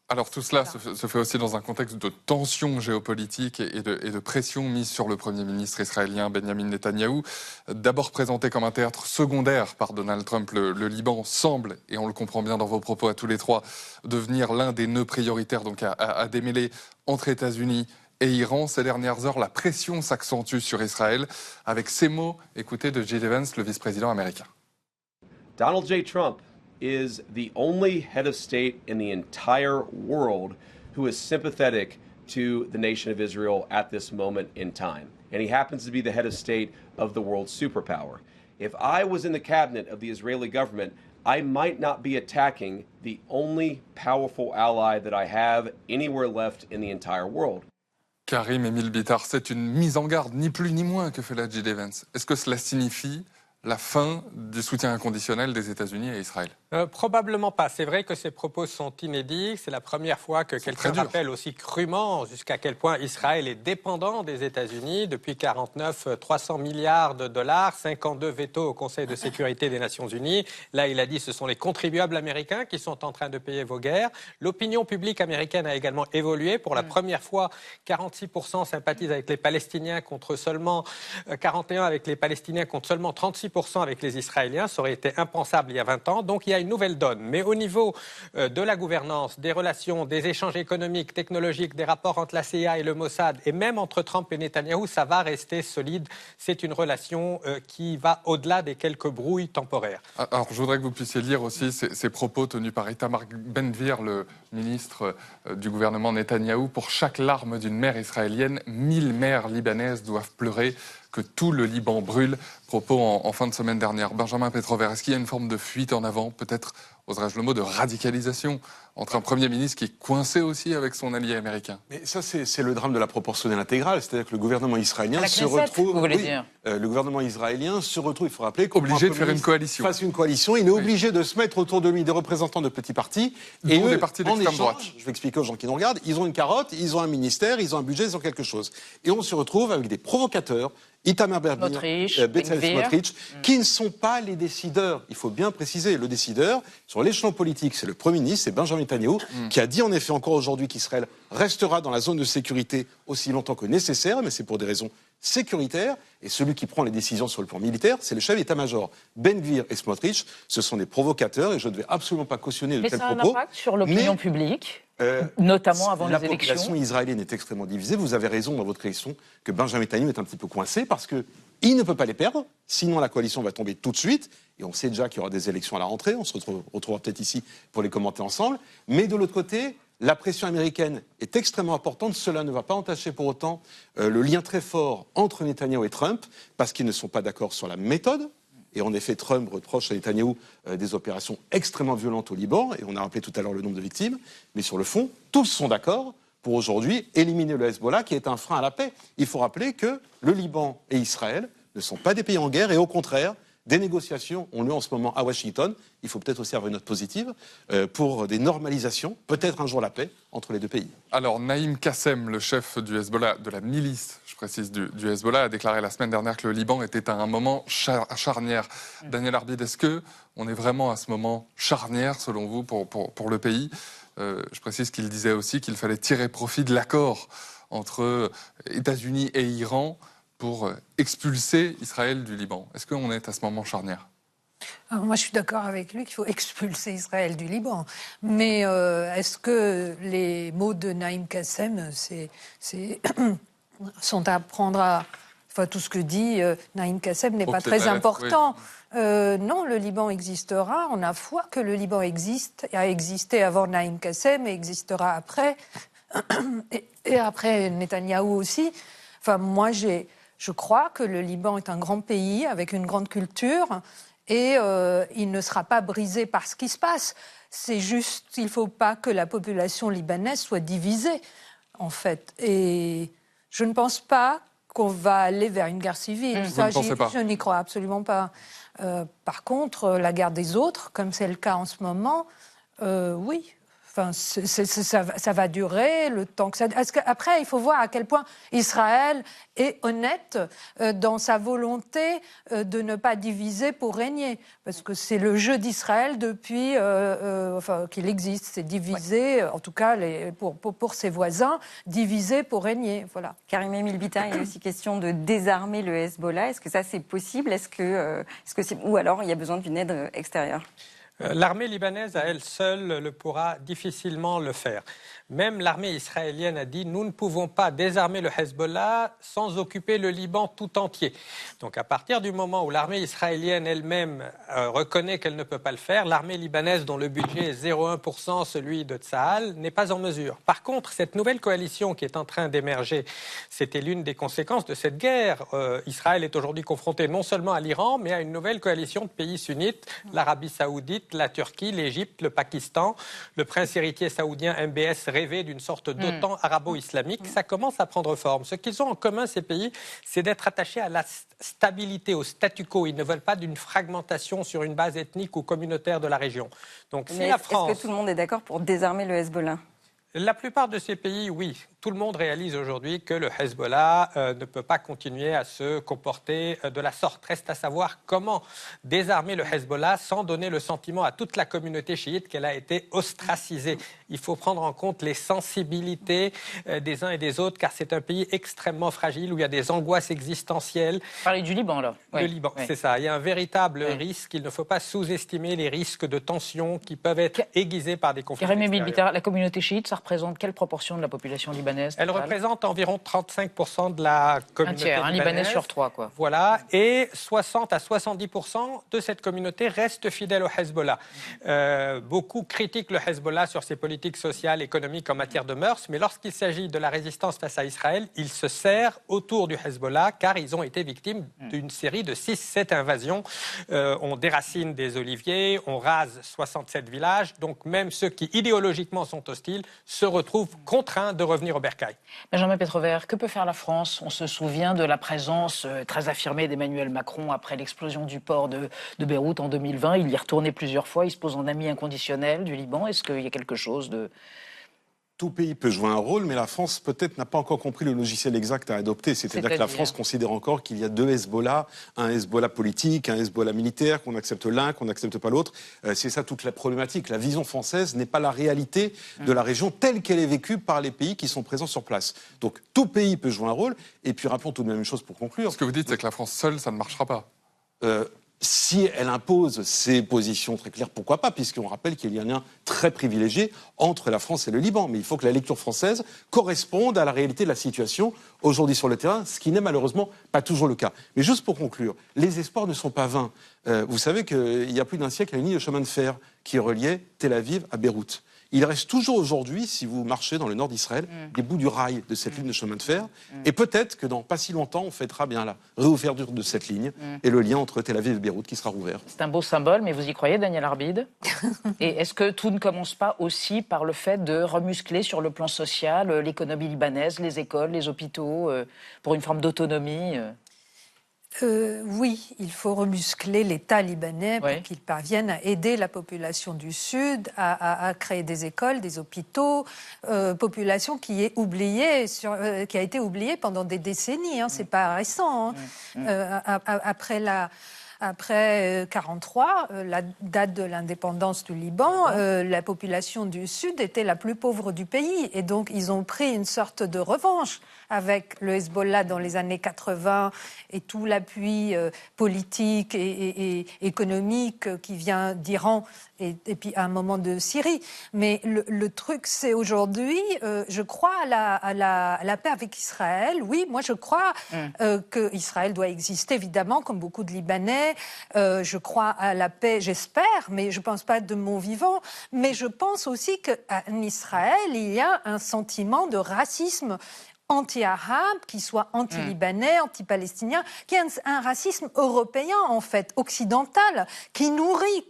Alors tout cela se fait aussi dans un contexte de tension géopolitique et de pression mise sur le Premier ministre israélien Benjamin Netanyahou. D'abord présenté comme un théâtre secondaire par Donald Trump, le Liban semble, et on le comprend bien dans vos propos à tous les trois, devenir l'un des nœuds prioritaires donc à démêler entre États-Unis et Iran. Ces dernières heures, la pression s'accentue sur Israël. Avec ces mots, écoutez de J.D. Vance, le vice-président américain. Donald J. Trump is the only head of state in the entire world who is sympathetic to the nation of Israel at this moment in time. And he happens to be the head of state of the world superpower. If I was in the cabinet of the Israeli government, I might not be attacking the only powerful ally that I have anywhere left in the entire world. Karim Émile Bittard, c'est une mise en garde, ni plus ni moins, que fait la J.D. Vance. Est-ce que cela signifie la fin du soutien inconditionnel des États-Unis à Israël? Probablement pas. C'est vrai que ces propos sont inédits. C'est la première fois que quelqu'un rappelle aussi crûment jusqu'à quel point Israël est dépendant des États-Unis. Depuis 1949, 300 milliards de dollars, 52 vétos au Conseil de sécurité des Nations Unies. Là, il a dit que ce sont les contribuables américains qui sont en train de payer vos guerres. L'opinion publique américaine a également évolué. Pour la première fois, 46% sympathisent avec les Palestiniens contre seulement 41% avec les Palestiniens contre seulement 36% avec les Israéliens. Ça aurait été impensable il y a 20 ans. Donc, il y a une nouvelle donne. Mais au niveau de la gouvernance, des relations, des échanges économiques, technologiques, des rapports entre la CIA et le Mossad, et même entre Trump et Netanyahou, ça va rester solide. C'est une relation qui va au-delà des quelques brouilles temporaires. Alors, je voudrais que vous puissiez lire aussi ces propos tenus par Itamar Ben Gvir, le ministre du gouvernement Netanyahou. Pour chaque larme d'une mère israélienne, 1000 mères libanaises doivent pleurer que tout le Liban brûle. Propos en fin de semaine dernière. Benjamin Petrover, est-ce qu'il y a une forme de fuite en avant, peut-être, oserais-je le mot, de radicalisation entre un Premier ministre qui est coincé aussi avec son allié américain. Mais ça, c'est le drame de la proportionnelle intégrale. C'est-à-dire que le gouvernement israélien se Knesset, retrouve... vous voulez dire. Le gouvernement israélien se retrouve, il faut rappeler... Obligé de faire une coalition. Fasse une coalition, il est obligé de se mettre autour de lui des représentants de petits partis. Et Dont eux, des partis en d'extrême droite. échange, je vais expliquer aux gens qui nous regardent, ils ont une carotte, ils ont un ministère, ils ont un budget, ils ont quelque chose. Et on se retrouve avec des provocateurs, Itamar Ben-Gvir, Bezalel Smotrich, qui ne sont pas les décideurs. Il faut bien préciser, le décideur, sur l'échelon politique, c'est le Premier ministre, c'est Benjamin Netanyahou, qui a dit en effet encore aujourd'hui qu'Israël restera dans la zone de sécurité aussi longtemps que nécessaire, mais c'est pour des raisons sécuritaires. Et celui qui prend les décisions sur le plan militaire, c'est le chef d'état-major. Ben-Gvir et Smotrich, ce sont des provocateurs, et je ne vais absolument pas cautionner de tels propos. Mais ça a un impact sur l'opinion publique, notamment avant les élections. La population israélienne est extrêmement divisée. Vous avez raison dans votre question que Benjamin Netanyahou est un petit peu coincé parce qu'il ne peut pas les perdre, sinon la coalition va tomber tout de suite. Et on sait déjà qu'il y aura des élections à la rentrée, on se retrouvera peut-être ici pour les commenter ensemble. Mais de l'autre côté, la pression américaine est extrêmement importante. Cela ne va pas entacher pour autant le lien très fort entre Netanyahou et Trump, parce qu'ils ne sont pas d'accord sur la méthode. Et en effet, Trump reproche à Netanyahou des opérations extrêmement violentes au Liban, et on a rappelé tout à l'heure le nombre de victimes. Mais sur le fond, tous sont d'accord pour aujourd'hui éliminer le Hezbollah, qui est un frein à la paix. Il faut rappeler que le Liban et Israël ne sont pas des pays en guerre, et au contraire, des négociations ont lieu en ce moment à Washington. Il faut peut-être aussi avoir une note positive pour des normalisations, peut-être un jour la paix entre les deux pays. Alors, Naïm Kassem, le chef du Hezbollah, de la milice, je précise, du Hezbollah, a déclaré la semaine dernière que le Liban était à un moment charnière. Daniel Arbid, est-ce qu'on est vraiment à ce moment charnière, selon vous, pour le pays ? Je précise qu'il disait aussi qu'il fallait tirer profit de l'accord entre États-Unis et Iran pour expulser Israël du Liban. Est-ce qu'on est à ce moment charnière ? Alors moi, je suis d'accord avec lui qu'il faut expulser Israël du Liban. Mais est-ce que les mots de Naïm Kassem sont à prendre à... Enfin, tout ce que dit Naïm Kassem n'est pas très important. Oui. Non, le Liban existera. On a foi que le Liban existe, a existé avant Naïm Kassem et existera après. Et après Netanyahou aussi. Enfin, moi, je crois que le Liban est un grand pays avec une grande culture et il ne sera pas brisé par ce qui se passe. C'est juste, il ne faut pas que la population libanaise soit divisée, en fait. Et je ne pense pas qu'on va aller vers une guerre civile. Ça, je n'y crois absolument pas. Par contre, la guerre des autres, comme c'est le cas en ce moment, oui. Enfin, ça va durer le temps que ça... Après, il faut voir à quel point Israël est honnête dans sa volonté de ne pas diviser pour régner. Parce que c'est le jeu d'Israël depuis qu'il existe. C'est diviser, en tout cas pour ses voisins, diviser pour régner. Voilà. Karim Emil-Bitar, il y a aussi question de désarmer le Hezbollah. Est-ce que ça, c'est possible ? Ou alors, il y a besoin d'une aide extérieure ? L'armée libanaise, à elle seule, pourra difficilement le faire. Même l'armée israélienne a dit « Nous ne pouvons pas désarmer le Hezbollah sans occuper le Liban tout entier ». Donc à partir du moment où l'armée israélienne elle-même reconnaît qu'elle ne peut pas le faire, l'armée libanaise, dont le budget est 0,1%, celui de Tsahal, n'est pas en mesure. Par contre, cette nouvelle coalition qui est en train d'émerger, c'était l'une des conséquences de cette guerre. Israël est aujourd'hui confronté non seulement à l'Iran, mais à une nouvelle coalition de pays sunnites, l'Arabie saoudite, la Turquie, l'Égypte, le Pakistan, le prince héritier saoudien MBS rêvé d'une sorte d'OTAN arabo-islamique. Ça commence à prendre forme. Ce qu'ils ont en commun, ces pays, c'est d'être attachés à la stabilité, au statu quo. Ils ne veulent pas d'une fragmentation sur une base ethnique ou communautaire de la région. Donc, si la France... Est-ce que tout le monde est d'accord pour désarmer le Hezbollah ? La plupart de ces pays, oui. Tout le monde réalise aujourd'hui que le Hezbollah ne peut pas continuer à se comporter de la sorte. Reste à savoir comment désarmer le Hezbollah sans donner le sentiment à toute la communauté chiite qu'elle a été ostracisée. Il faut prendre en compte les sensibilités des uns et des autres, car c'est un pays extrêmement fragile où il y a des angoisses existentielles. Vous parlez du Liban, là. Le Liban, c'est ça. Il y a un véritable risque. Il ne faut pas sous-estimer les risques de tension qui peuvent être aiguisés par des conflits extérieurs. La communauté chiite, ça représente quelle proportion de la population libanaise ? libanaise. Elle représente environ 35% de la communauté tiers, un libanaise. Libanais sur 3, quoi. Voilà, et 60 à 70% de cette communauté reste fidèle au Hezbollah. Beaucoup critiquent le Hezbollah sur ses politiques sociales, économiques en matière de mœurs, mais lorsqu'il s'agit de la résistance face à Israël, ils se serrent autour du Hezbollah car ils ont été victimes d'une série de 6-7 invasions. On déracine des oliviers, on rase 67 villages, donc même ceux qui idéologiquement sont hostiles se retrouvent contraints de revenir au bercail. Benjamin Petrovert, que peut faire la France? On se souvient de la présence très affirmée d'Emmanuel Macron après l'explosion du port de Beyrouth en 2020. Il y est retourné plusieurs fois, il se pose en ami inconditionnel du Liban. Est-ce qu'il y a quelque chose de... Tout pays peut jouer un rôle, mais la France peut-être n'a pas encore compris le logiciel exact à adopter. C'est-à-dire que la France considère encore qu'il y a deux Hezbollah, un Hezbollah politique, un Hezbollah militaire, qu'on accepte l'un, qu'on n'accepte pas l'autre. C'est ça toute la problématique. La vision française n'est pas la réalité de la région telle qu'elle est vécue par les pays qui sont présents sur place. Donc tout pays peut jouer un rôle. Et puis rappelons tout de même une chose pour conclure. Ce que vous dites, c'est que la France seule, ça ne marchera pas. Si elle impose ses positions très claires, pourquoi pas, puisqu'on rappelle qu'il y a un lien très privilégié entre la France et le Liban. Mais il faut que la lecture française corresponde à la réalité de la situation aujourd'hui sur le terrain, ce qui n'est malheureusement pas toujours le cas. Mais juste pour conclure, les espoirs ne sont pas vains. Vous savez qu'il y a plus d'un siècle, il y a une ligne de chemin de fer qui reliait Tel Aviv à Beyrouth. Il reste toujours aujourd'hui, si vous marchez dans le nord d'Israël, des bouts du rail de cette ligne de chemin de fer. Et peut-être que dans pas si longtemps, on fêtera bien la réouverture de cette ligne et le lien entre Tel Aviv et Beyrouth qui sera rouvert. C'est un beau symbole, mais vous y croyez, Daniel Arbide? Et est-ce que tout ne commence pas aussi par le fait de remuscler sur le plan social l'économie libanaise, les écoles, les hôpitaux, pour une forme d'autonomie Oui, il faut remuscler l'État libanais pour qu'il parvienne à aider la population du Sud à créer des écoles, des hôpitaux, population qui est oubliée, qui a été oubliée pendant des décennies. C'est pas récent. Après 1943, la date de l'indépendance du Liban, la population du Sud était la plus pauvre du pays. Et donc, ils ont pris une sorte de revanche avec le Hezbollah dans les années 80 et tout l'appui politique et économique qui vient d'Iran et puis à un moment de Syrie. Mais le truc, c'est aujourd'hui, je crois à la paix avec Israël. Oui, moi je crois qu'Israël doit exister, évidemment, comme beaucoup de Libanais. Je crois à la paix, j'espère, mais je ne pense pas de mon vivant. Mais je pense aussi qu'en Israël, il y a un sentiment de racisme anti-arabe, qui soit anti-libanais, anti-palestinien, qui est un racisme européen, en fait, occidental, qui nourrit,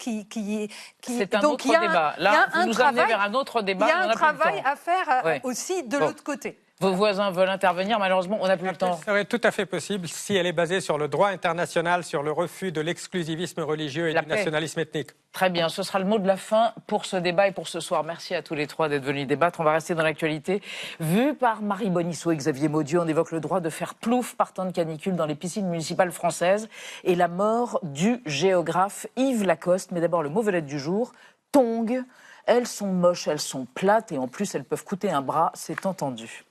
C'est un autre débat. Là, vous nous amenez vers un autre débat. Il y a un travail à faire aussi de l'autre côté. Vos voisins veulent intervenir, malheureusement, on n'a plus le temps. Ça serait tout à fait possible si elle est basée sur le droit international, sur le refus de l'exclusivisme religieux et du nationalisme ethnique. Très bien, ce sera le mot de la fin pour ce débat et pour ce soir. Merci à tous les trois d'être venus débattre. On va rester dans l'actualité. Vu par Marie Bonisseau et Xavier Maudieu, on évoque le droit de faire plouf par temps de canicule dans les piscines municipales françaises et la mort du géographe Yves Lacoste. Mais d'abord, le mot vedette du jour, tongs. Elles sont moches, elles sont plates et en plus, elles peuvent coûter un bras, c'est entendu.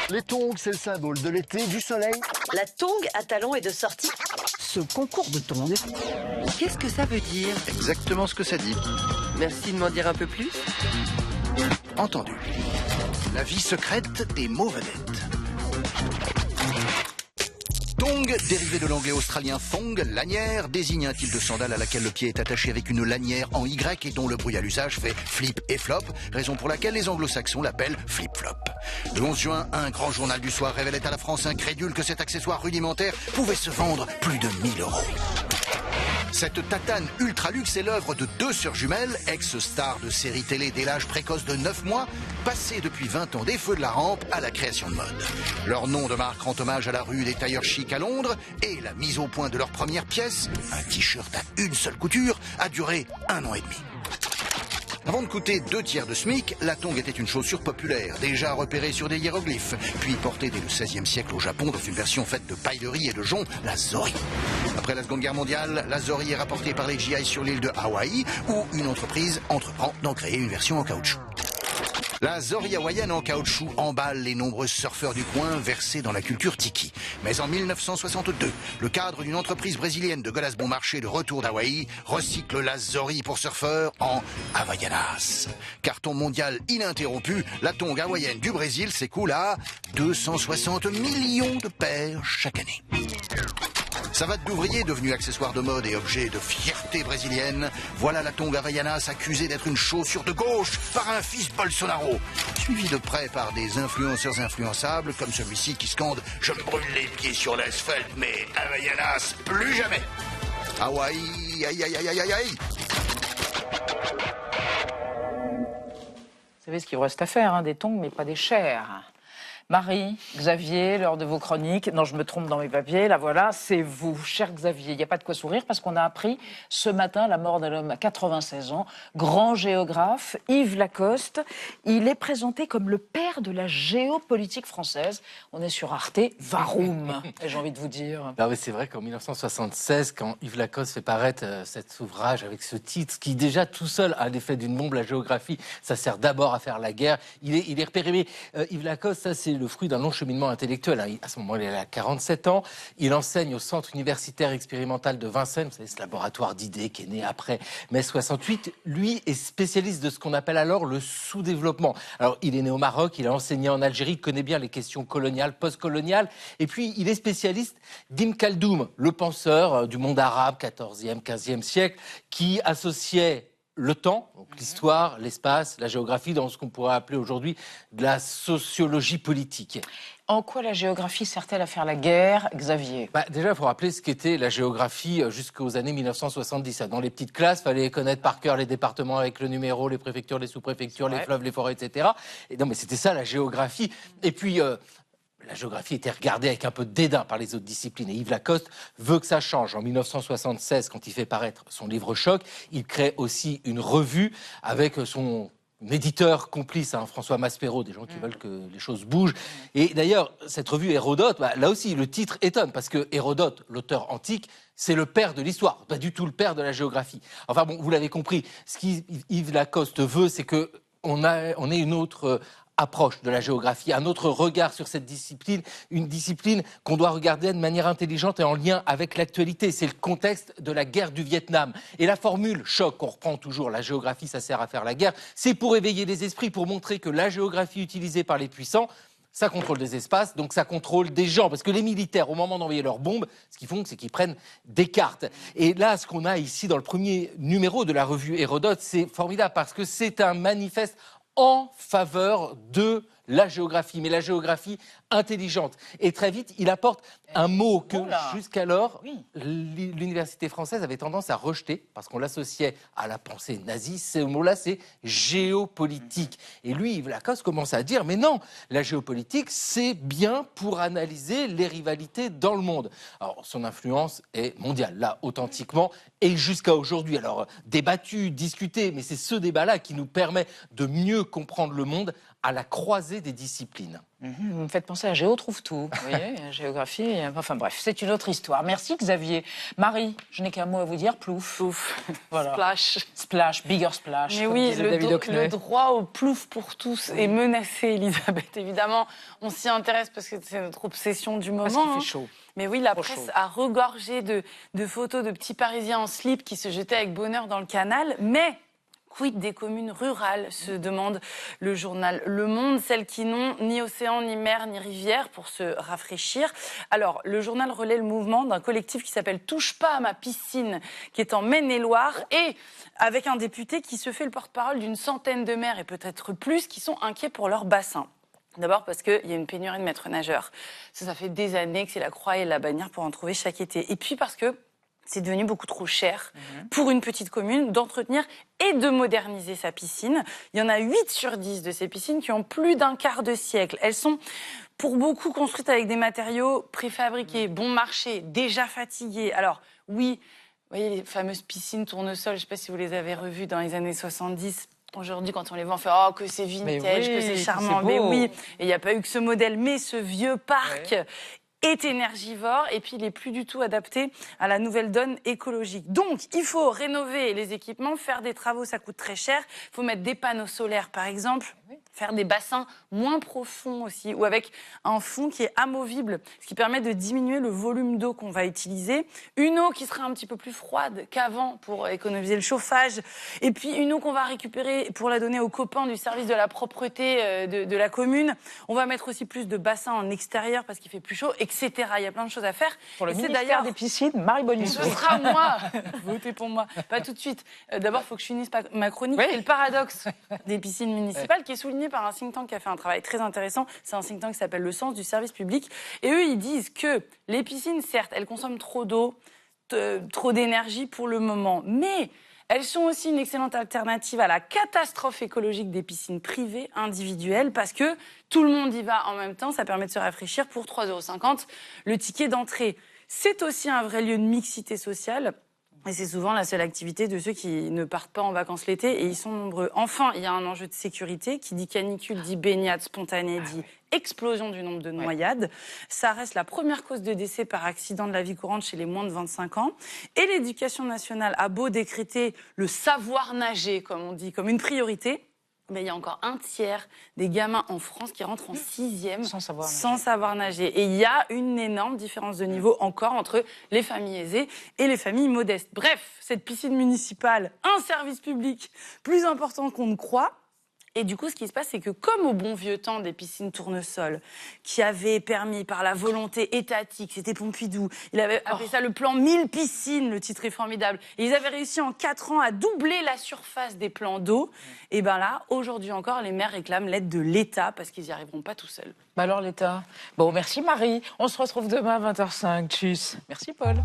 Les tongs, c'est le symbole de l'été, du soleil. La tongue à talons est de sortie. Ce concours de tongs. Qu'est-ce que ça veut dire? Exactement ce que ça dit. Merci de m'en dire un peu plus. Entendu. La vie secrète des mots vedettes. Tong, dérivé de l'anglais australien thong, lanière, désigne un type de sandale à laquelle le pied est attaché avec une lanière en Y et dont le bruit à l'usage fait flip et flop, raison pour laquelle les anglo-saxons l'appellent flip-flop. Le 11 juin, un grand journal du soir révélait à la France incrédule que cet accessoire rudimentaire pouvait se vendre plus de 1000 €. Cette tatane ultra luxe est l'œuvre de deux sœurs jumelles, ex-stars de séries télé dès l'âge précoce de 9 mois, passées depuis 20 ans des feux de la rampe à la création de mode. Leur nom de marque rend hommage à la rue des tailleurs chics à Londres et la mise au point de leur première pièce, un t-shirt à une seule couture, a duré 1 an et demi. Avant de coûter 2 tiers de SMIC, la tongue était une chaussure populaire, déjà repérée sur des hiéroglyphes, puis portée dès le XVIe siècle au Japon dans une version faite de paille de riz et de jonc, la zori. Après la Seconde Guerre mondiale, la zori est rapportée par les GI sur l'île de Hawaï, où une entreprise entreprend d'en créer une version en caoutchouc. La zori hawaïenne en caoutchouc emballe les nombreux surfeurs du coin versés dans la culture tiki. Mais en 1962, le cadre d'une entreprise brésilienne de golas bon marché de retour d'Hawaï recycle la zori pour surfeurs en Havaianas. Carton mondial ininterrompu, la tongue hawaïenne du Brésil s'écoule à 260 millions de paires chaque année. Savate d'ouvrier devenue accessoire de mode et objet de fierté brésilienne, voilà la tongue Havaianas accusée d'être une chaussure de gauche par un fils Bolsonaro, suivi de près par des influenceurs influençables comme celui-ci qui scande « Je me brûle les pieds sur l'asphalte, mais Havaianas, plus jamais !» Hawaï, aïe aïe aïe aïe aïe aïe. Vous savez ce qu'il vous reste à faire, hein, des tongs mais pas des chairs. Marie, Xavier, l'heure de vos chroniques. Non, je me trompe dans mes papiers. Là, voilà, c'est vous, cher Xavier. Il n'y a pas de quoi sourire parce qu'on a appris ce matin la mort d'un homme à 96 ans, grand géographe, Yves Lacoste. Il est présenté comme le père de la géopolitique française. On est sur Arte, Varoum, j'ai envie de vous dire. Non, mais c'est vrai qu'en 1976, quand Yves Lacoste fait paraître cet ouvrage avec ce titre, qui déjà tout seul a l'effet d'une bombe, la géographie, ça sert d'abord à faire la guerre. Il est repéré. Mais Yves Lacoste, ça c'est le fruit d'un long cheminement intellectuel. À ce moment-là, il a 47 ans. Il enseigne au Centre universitaire expérimental de Vincennes, vous savez, ce laboratoire d'idées qui est né après mai 68. Lui est spécialiste de ce qu'on appelle alors le sous-développement. Alors, il est né au Maroc, il a enseigné en Algérie, il connaît bien les questions coloniales, post-coloniales. Et puis, il est spécialiste d'Ibn Khaldoun, le penseur du monde arabe, 14e, 15e siècle, qui associait le temps, donc l'histoire, l'espace, la géographie, dans ce qu'on pourrait appeler aujourd'hui de la sociologie politique. En quoi la géographie sert-elle à faire la guerre, Xavier ? Déjà, il faut rappeler ce qu'était la géographie jusqu'aux années 1970. Dans les petites classes, il fallait connaître par cœur les départements avec le numéro, les préfectures, les sous-préfectures, les fleuves, les forêts, etc. Et non, mais c'était ça la géographie. Et puis, la géographie était regardée avec un peu de dédain par les autres disciplines. Et Yves Lacoste veut que ça change. En 1976, quand il fait paraître son livre Choc, il crée aussi une revue avec son éditeur complice, François Maspero, des gens qui veulent que les choses bougent. Et d'ailleurs, cette revue Hérodote, là aussi, le titre étonne, parce que Hérodote, l'auteur antique, c'est le père de l'histoire, pas du tout le père de la géographie. Enfin bon, vous l'avez compris, ce qu'Yves Lacoste veut, c'est qu'on ait une autre approche de la géographie, un autre regard sur cette discipline, une discipline qu'on doit regarder de manière intelligente et en lien avec l'actualité. C'est le contexte de la guerre du Vietnam. Et la formule choc, qu'on reprend toujours, la géographie, ça sert à faire la guerre, c'est pour éveiller les esprits, pour montrer que la géographie utilisée par les puissants, ça contrôle des espaces, donc ça contrôle des gens. Parce que les militaires, au moment d'envoyer leurs bombes, ce qu'ils font, c'est qu'ils prennent des cartes. Et là, ce qu'on a ici dans le premier numéro de la revue Hérodote, c'est formidable parce que c'est un manifeste en faveur de la géographie, mais la géographie intelligente. Et très vite, il apporte un mot que jusqu'alors, l'université française avait tendance à rejeter, parce qu'on l'associait à la pensée nazie. Ce mot-là, c'est géopolitique. Et lui, Yves Lacoste, commence à dire, mais non, la géopolitique, c'est bien pour analyser les rivalités dans le monde. Alors, son influence est mondiale, là, authentiquement, et jusqu'à aujourd'hui. Alors, débattu, discuté, mais c'est ce débat-là qui nous permet de mieux comprendre le monde à la croisée des disciplines. Vous me faites penser à Géo trouve tout, vous voyez, géographie, enfin bref, c'est une autre histoire. Merci Xavier. Marie, je n'ai qu'un mot à vous dire, plouf. Voilà. Splash. Splash, bigger splash. Mais oui, le droit au plouf pour tous est menacé, Elisabeth. Évidemment, on s'y intéresse parce que c'est notre obsession du moment. Parce qu'il fait chaud. Mais oui, la presse a regorgé de photos de petits Parisiens en slip qui se jetaient avec bonheur dans le canal, mais quid des communes rurales, se demande le journal Le Monde, celles qui n'ont ni océan, ni mer, ni rivière pour se rafraîchir. Alors, le journal relaie le mouvement d'un collectif qui s'appelle « Touche pas à ma piscine », qui est en Maine-et-Loire, et avec un député qui se fait le porte-parole d'une centaine de maires, et peut-être plus, qui sont inquiets pour leur bassin. D'abord parce qu'il y a une pénurie de maîtres nageurs. Ça fait des années que c'est la croix et la bannière pour en trouver chaque été. Et puis parce que c'est devenu beaucoup trop cher pour une petite commune d'entretenir et de moderniser sa piscine. Il y en a 8 sur 10 de ces piscines qui ont plus d'un quart de siècle. Elles sont pour beaucoup construites avec des matériaux préfabriqués, bon marché, déjà fatigués. Alors oui, vous voyez les fameuses piscines tournesol, je ne sais pas si vous les avez revues dans les années 70. Aujourd'hui, quand on les voit, on fait « Oh, que c'est vintage, que c'est charmant ». Mais oui, et il n'y a pas eu que ce modèle. Mais ce vieux parc est énergivore et puis il n'est plus du tout adapté à la nouvelle donne écologique. Donc, il faut rénover les équipements, faire des travaux, ça coûte très cher. Il faut mettre des panneaux solaires, par exemple. Il faire des bassins moins profonds aussi, ou avec un fond qui est amovible, ce qui permet de diminuer le volume d'eau qu'on va utiliser. Une eau qui sera un petit peu plus froide qu'avant pour économiser le chauffage. Et puis une eau qu'on va récupérer pour la donner aux copains du service de la propreté de la commune. On va mettre aussi plus de bassins en extérieur parce qu'il fait plus chaud, etc. Il y a plein de choses à faire. Pour le Et c'est ministère d'ailleurs des piscines, Marie Bonisso. Ce sera moi. Votez pour moi. Pas tout de suite. D'abord, il faut que je finisse ma chronique. C'est le paradoxe des piscines municipales qui est souligné par un think tank qui a fait un travail très intéressant. C'est un think tank qui s'appelle Le Sens du service public. Et eux, ils disent que les piscines, certes, elles consomment trop d'eau, trop d'énergie pour le moment. Mais elles sont aussi une excellente alternative à la catastrophe écologique des piscines privées, individuelles, parce que tout le monde y va en même temps. Ça permet de se rafraîchir pour 3,50 € le ticket d'entrée. C'est aussi un vrai lieu de mixité sociale. Et c'est souvent la seule activité de ceux qui ne partent pas en vacances l'été, et ils sont nombreux. Enfin, il y a un enjeu de sécurité qui dit canicule, dit baignade spontanée, dit explosion du nombre de noyades. Ça reste la première cause de décès par accident de la vie courante chez les moins de 25 ans. Et l'éducation nationale a beau décréter le savoir nager, comme on dit, comme une priorité, mais il y a encore un tiers des gamins en France qui rentrent en 6e sans savoir nager. Et il y a une énorme différence de niveau encore entre les familles aisées et les familles modestes. Bref, cette piscine municipale, un service public plus important qu'on ne croit. Et du coup, ce qui se passe, c'est que comme au bon vieux temps des piscines tournesol, qui avaient permis par la volonté étatique, c'était Pompidou, il avait appelé ça le plan 1000 piscines, le titre est formidable, et ils avaient réussi en 4 ans à doubler la surface des plans d'eau. Et bien là, aujourd'hui encore, les maires réclament l'aide de l'État parce qu'ils n'y arriveront pas tout seuls. Bah alors l'État. Bon, merci Marie. On se retrouve demain à 20h05. Tchuss. Merci Paul.